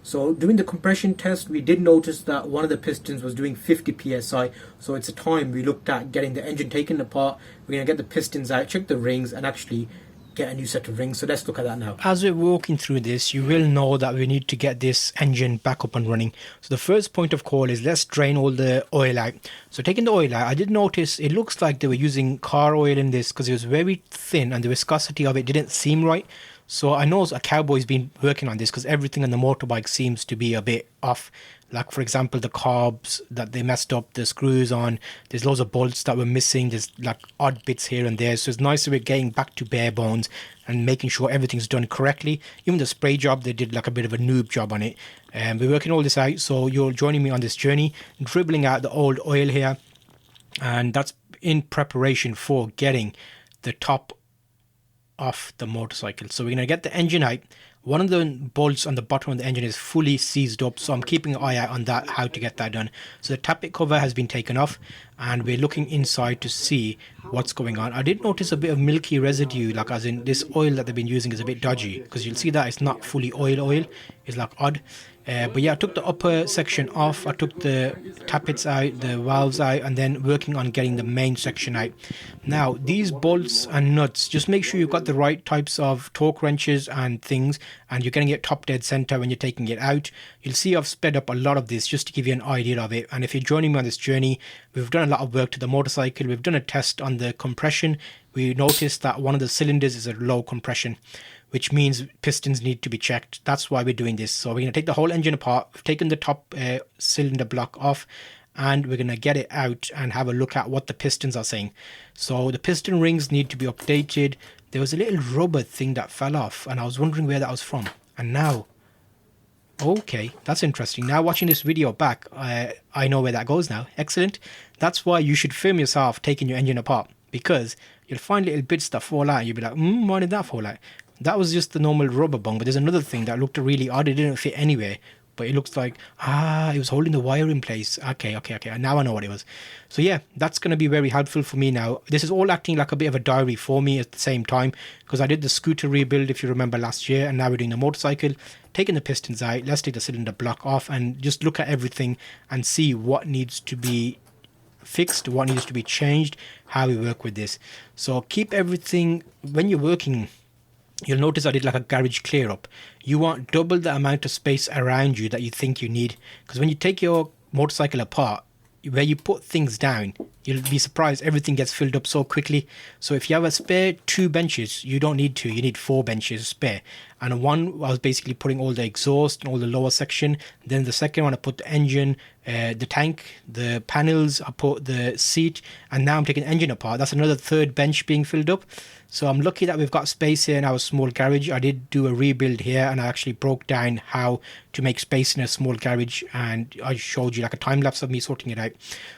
So doing the compression test, we did notice that one of the pistons was doing 50 psi. So it's a time we looked at getting the engine taken apart. We're going to get the pistons out, check the rings, and actually get a new set of rings. So let's look at that now. As we're walking through this, you will know that we need to get this engine back up and running. So the first point of call is let's drain all the oil out. So taking the oil out, I did notice it looks like they were using car oil in this because it was very thin and the viscosity of it didn't seem right. So I know a cowboy's been working on this because everything on the motorbike seems to be a bit off. Like, for example, the carbs that they messed up, the screws on, there's loads of bolts that were missing, there's like odd bits here and there. So it's nice that we're getting back to bare bones and making sure everything's done correctly. Even the spray job, they did like a bit of a noob job on it. We're working all this out, so you're joining me on this journey, dribbling out the old oil here. And that's in preparation for getting the top off the motorcycle. So we're going to get the engine out. One of the bolts on the bottom of the engine is fully seized up, so I'm keeping an eye out on that, how to get that done. So the tappet cover has been taken off and we're looking inside to see what's going on. I did notice a bit of milky residue, like as in this oil that they've been using is a bit dodgy, because you'll see that it's not fully oil, it's like odd. But yeah, I took the upper section off, I took the tappets out, the valves out, and then working on getting the main section out. Now, these bolts and nuts, just make sure you've got the right types of torque wrenches and things, and you're getting it top dead center when you're taking it out. You'll see I've sped up a lot of this just to give you an idea of it. And if you're joining me on this journey, we've done a lot of work to the motorcycle. We've done a test on the compression. We noticed that one of the cylinders is at low compression, which means pistons need to be checked. That's why we're doing this. So we're going to take the whole engine apart. We've taken the top cylinder block off and we're going to get it out and have a look at what the pistons are saying. So the piston rings need to be updated. There was a little rubber thing that fell off and I was wondering where that was from. And now, okay, that's interesting. Now watching this video back, I know where that goes now. Excellent. That's why you should film yourself taking your engine apart, because you'll find little bits that fall out and you'll be like, why did that fall out? That was just the normal rubber bung, but there's another thing that looked really odd. It didn't fit anywhere, but it looks like, it was holding the wire in place. Okay. Now I know what it was. So yeah, that's going to be very helpful for me now. This is all acting like a bit of a diary for me at the same time, because I did the scooter rebuild, if you remember, last year, and now we're doing the motorcycle, taking the pistons out. Let's take the cylinder block off and just look at everything and see what needs to be fixed, what needs to be changed, how we work with this. So keep everything, when you're working, you'll notice I did like a garage clear up. You want double the amount of space around you that you think you need, because when you take your motorcycle apart, where you put things down, you'll be surprised everything gets filled up so quickly. So if you have a spare 2 benches, you don't need 2, you need 4 benches spare. And one, I was basically putting all the exhaust and all the lower section. Then the second one, I put the engine, the tank, the panels, I put the seat, and now I'm taking the engine apart. That's another 3rd bench being filled up. So I'm lucky that we've got space here in our small garage. I did do a rebuild here and I actually broke down how to make space in a small garage, and I showed you like a time lapse of me sorting it out.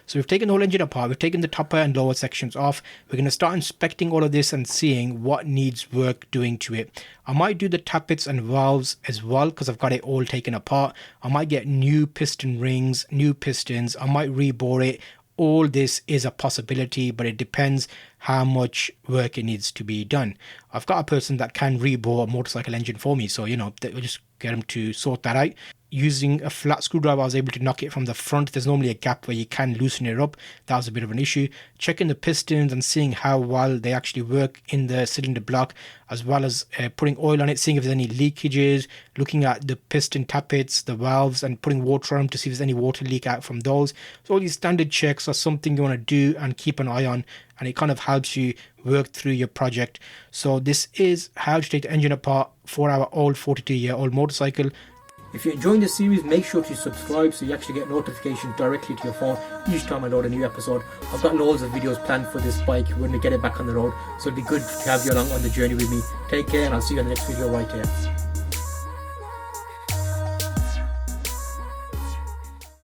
So we've taken the whole engine apart, we've taken the topper and lower sections off. We're going to start inspecting all of this and seeing what needs work doing to it. I might do the tappets and valves as well, because I've got it all taken apart. I might get new piston rings, new pistons, I might rebore it. All this is a possibility, but it depends how much work it needs to be done. I've got a person that can rebore a motorcycle engine for me, so we'll just get him to sort that out. Using a flat screwdriver, I was able to knock it from the front. There's normally a gap where you can loosen it up. That was a bit of an issue. Checking the pistons and seeing how well they actually work in the cylinder block, as well as putting oil on it, seeing if there's any leakages, looking at the piston tappets, the valves, and putting water on them to see if there's any water leak out from those. So all these standard checks are something you want to do and keep an eye on, and it kind of helps you work through your project. So this is how to take the engine apart for our old 42-year-old motorcycle. If you're enjoying this series, make sure to subscribe so you actually get notifications directly to your phone each time I load a new episode. I've got loads of videos planned for this bike when we get it back on the road, so it'd be good to have you along on the journey with me. Take care, and I'll see you in the next video right here.